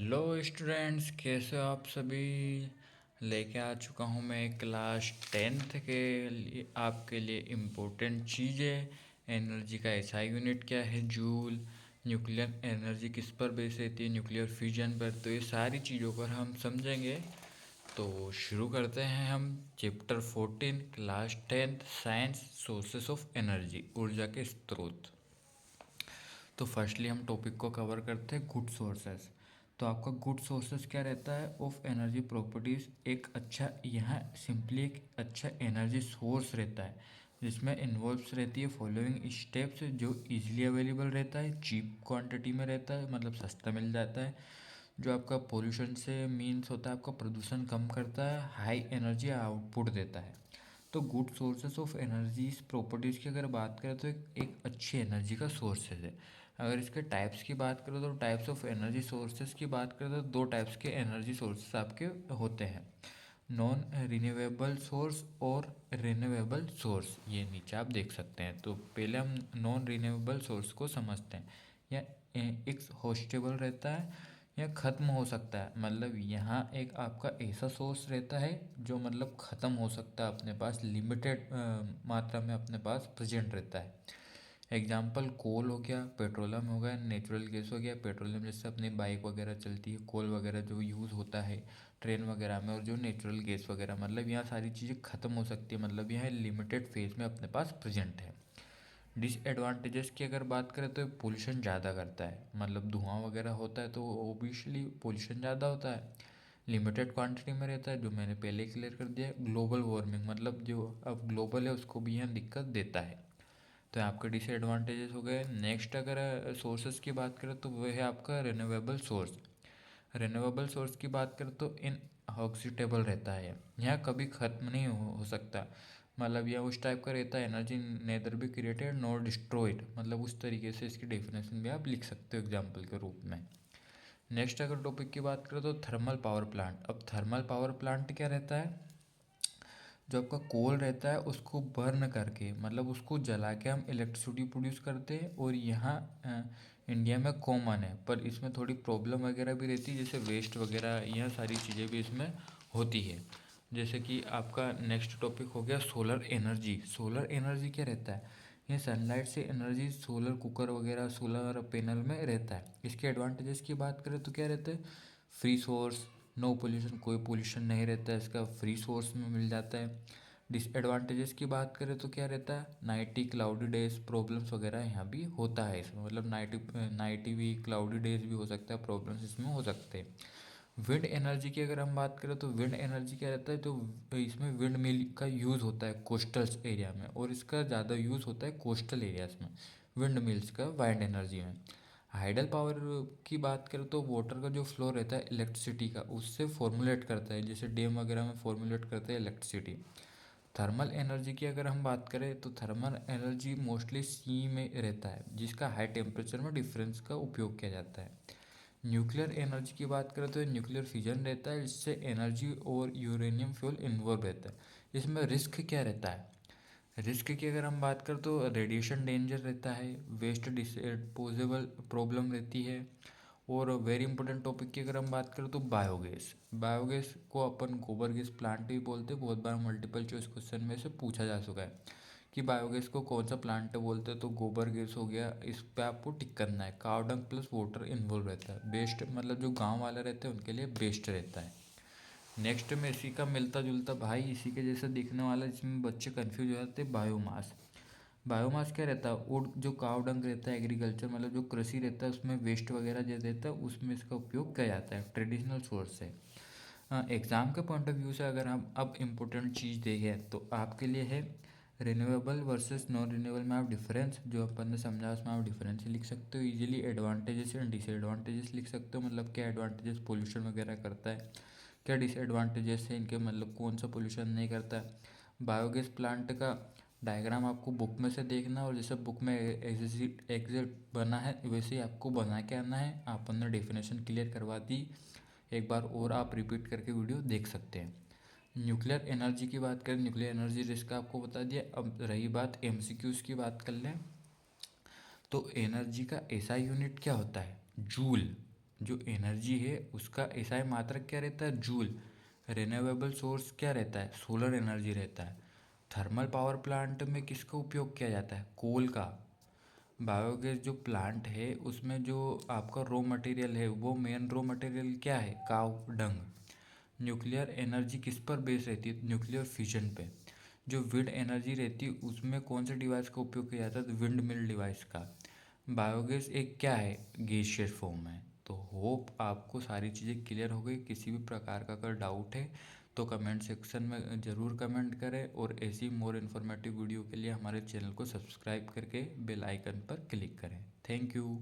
Hello students, कैसे हो आप सभी। लेके आ चुका हूँ मैं क्लास 10th के लिए आपके लिए इम्पोर्टेंट चीज़ें। एनर्जी का एसआई यूनिट क्या है, जूल। न्यूक्लियर एनर्जी किस पर बेस रहती है, न्यूक्लियर फ्यूजन पर। तो ये सारी चीज़ों पर हम समझेंगे। तो शुरू करते हैं हम chapter 14 class 10th science sources of energy, ऊर्जा के स्रोत। तो फर्स्टली हम टॉपिक को कवर करते हैं गुड सोर्सेस। तो आपका गुड सोर्सेस क्या रहता है ऑफ एनर्जी प्रॉपर्टीज़। एक अच्छा, यहाँ सिंपली एक अच्छा एनर्जी सोर्स रहता है जिसमें इन्वॉल्व्स रहती है फॉलोइंग स्टेप्स, जो इजीली अवेलेबल रहता है, चीप क्वांटिटी में रहता है, मतलब सस्ता मिल जाता है, जो आपका पोल्यूशन से मीन्स होता है आपका प्रदूषण कम करता है, हाई एनर्जी आउटपुट देता है। तो good sources of energies properties की अगर बात करें तो एक अच्छी एनर्जी का सोर्सेज है। अगर इसके टाइप्स की बात करें तो टाइप्स ऑफ एनर्जी सोर्सेज की बात करें तो दो टाइप्स के एनर्जी सोर्सेज आपके होते हैं, नॉन रिन्यूएबल सोर्स और रिन्यूएबल सोर्स। ये नीचे आप देख सकते हैं। तो पहले हम नॉन रिन्यूएबल सोर्स को समझते हैं। या एक होस्टेबल रहता है या ख़त्म हो सकता है, मतलब यहाँ एक आपका ऐसा सोर्स रहता है जो मतलब ख़त्म हो सकता है, अपने पास लिमिटेड मात्रा में अपने पास प्रेजेंट रहता है। एग्जाम्पल कोल हो गया, पेट्रोलियम हो गया, नेचुरल गैस हो गया। पेट्रोलियम जैसे अपनी बाइक वगैरह चलती है, कोल वगैरह जो यूज़ होता है ट्रेन वगैरह में, और जो नेचुरल गैस वगैरह, मतलब यहाँ सारी चीज़ें ख़त्म हो सकती है, मतलब यहाँ लिमिटेड फेज में अपने पास प्रेजेंट है। डिसएडवांटेजेस की अगर बात करें तो पोल्यूशन ज़्यादा करता है, मतलब धुआं वगैरह होता है तो ओबियसली पोल्यूशन ज़्यादा होता है। लिमिटेड क्वांटिटी में रहता है, जो मैंने पहले क्लियर कर दिया है। ग्लोबल वार्मिंग, मतलब जो अब ग्लोबल है उसको भी यहाँ दिक्कत देता है। तो आपके डिसएडवांटेजेस हो गए। नेक्स्ट अगर सोर्सेज की बात करें तो वह है आपका रिन्यूएबल सोर्स। रिन्यूएबल सोर्स की बात करें तो इन ऑक्सीटेबल रहता है, यह कभी ख़त्म नहीं हो सकता, मतलब यह उस टाइप का रहता है, energy nether be created nor destroyed, मतलब उस तरीके से इसकी डेफिनेशन भी आप लिख सकते हो एग्जाम्पल के रूप में। नेक्स्ट अगर टॉपिक की बात करें तो थर्मल पावर प्लांट। अब थर्मल पावर प्लांट क्या रहता है, जो आपका कोल रहता है उसको बर्न करके, मतलब उसको जला के हम इलेक्ट्रिसिटी प्रोड्यूस करते हैं, और यहाँ इंडिया में कॉमन है, पर इसमें थोड़ी प्रॉब्लम वगैरह भी रहती है, जैसे वेस्ट वगैरह, यह सारी चीज़ें भी इसमें होती है। जैसे कि आपका नेक्स्ट टॉपिक हो गया सोलर एनर्जी। सोलर एनर्जी क्या रहता है, ये सनलाइट से एनर्जी सोलर कुकर वगैरह सोलर पैनल में रहता है। इसके एडवांटेजेस की बात करें तो क्या रहता है, फ्री सोर्स, नो पोल्यूशन, कोई पोल्यूशन नहीं रहता है, इसका फ्री सोर्स में मिल जाता है। डिसएडवांटेजेस की बात करें तो क्या रहता है, नाइटी क्लाउडी डेज प्रॉब्लम्स वगैरह यहाँ भी होता है इसमें, मतलब नाइटी भी क्लाउडी डेज भी हो सकता है, प्रॉब्लम्स इसमें हो सकते हैं। विंड एनर्जी की अगर हम बात करें तो विंड एनर्जी क्या रहता है, तो इसमें विंड मिल का यूज़ होता है कोस्टल एरिया में, और इसका ज़्यादा यूज़ होता है कोस्टल एरियाज में, विंड मिल्स का वाइंड एनर्जी में। हाइडल पावर की बात करें तो वाटर का जो फ्लो रहता है इलेक्ट्रिसिटी का, उससे फॉर्मुलेट करता है, जैसे डैम वगैरह में फॉर्मुलेट करता है इलेक्ट्रिसिटी। थर्मल एनर्जी की अगर हम बात करें तो थर्मल एनर्जी मोस्टली सी में रहता है, जिसका हाई टेम्परेचर में डिफरेंस का उपयोग किया जाता है। न्यूक्लियर एनर्जी की बात करें तो न्यूक्लियर फिजन रहता है, जिससे एनर्जी और यूरेनियम फ्यूल इन्वॉल्व रहता है। इसमें रिस्क क्या रहता है, रिस्क की अगर हम बात करें तो रेडिएशन डेंजर रहता है, वेस्ट डिस्पोजेबल प्रॉब्लम रहती है, और वेरी इंपॉर्टेंट टॉपिक की अगर हम बात करें तो बायोगैस। बायोगैस को अपन गोबर गैस प्लांट भी बोलते हैं, बहुत बार मल्टीपल चॉइस क्वेश्चन में से पूछा जा चुका है कि बायोगैस को कौन सा प्लांट बोलते हैं, तो गोबर गैस हो गया। इस पे आपको टिक करना है। काव डंग प्लस वाटर इन्वॉल्व रहता है, बेस्ट मतलब जो गांव वाले रहते हैं उनके लिए बेस्ट रहता है। नेक्स्ट में इसी का मिलता जुलता भाई, इसी के जैसा दिखने वाला, जिसमें बच्चे कंफ्यूज हो जाते हैं, बायोमास। बायोमास क्या रहता है, और जो काव डंग रहता है एग्रीकल्चर, मतलब जो कृषि रहता है उसमें वेस्ट वगैरह जो रहता है उसमें इसका उपयोग किया जाता है, ट्रेडिशनल सोर्स है। एग्ज़ाम के पॉइंट ऑफ व्यू से अगर हम अब इम्पोर्टेंट चीज़ देखें तो आपके लिए है रिन्यूएबल वर्सेस नॉन रिन्यूएबल में आप डिफरेंस, जो अपन ने समझा उसमें आप डिफरेंस लिख सकते हो इजीली। एडवांटेजेस एंड डिसएडवांटेजेस लिख सकते हो, मतलब क्या एडवांटेजेस पोल्यूशन वगैरह करता है, क्या डिसएडवांटेजेस है इनके, मतलब कौन सा पोल्यूशन नहीं करता है। बायोगैस प्लांट का डायग्राम आपको बुक में से देखना, और जैसे बुक में एग्जिट बना है वैसे ही आपको बना के आना है। आपन ने डेफिनेशन क्लियर करवा दी, एक बार और आप रिपीट करके वीडियो देख सकते हैं। न्यूक्लियर एनर्जी की बात करें, न्यूक्लियर एनर्जी रिस्क आपको बता दिया। अब रही बात एमसीक्यूज़ की बात कर लें, तो एनर्जी का ऐसा यूनिट क्या होता है, जूल। जो एनर्जी है उसका एसआई मात्रक क्या रहता है, जूल। रिन्यूएबल सोर्स क्या रहता है, सोलर एनर्जी रहता है। थर्मल पावर प्लांट में किसका उपयोग किया जाता है, कोल का। बायोगैस जो प्लांट है उसमें जो आपका रॉ मटेरियल है वो मेन रॉ मटेरियल क्या है, काव डंग। न्यूक्लियर एनर्जी किस पर बेस रहती है, न्यूक्लियर फ्यूजन पे। जो विंड एनर्जी रहती है उसमें कौन से डिवाइस का उपयोग किया जाता है, तो विंड मिल डिवाइस का। बायोगैस एक क्या है, गैसियस फॉर्म है। तो होप आपको सारी चीज़ें क्लियर हो गई। किसी भी प्रकार का अगर डाउट है तो कमेंट सेक्शन में ज़रूर कमेंट करें, और ऐसी मोर इन्फॉर्मेटिव वीडियो के लिए हमारे चैनल को सब्सक्राइब करके बेल आइकन पर क्लिक करें। Thank you.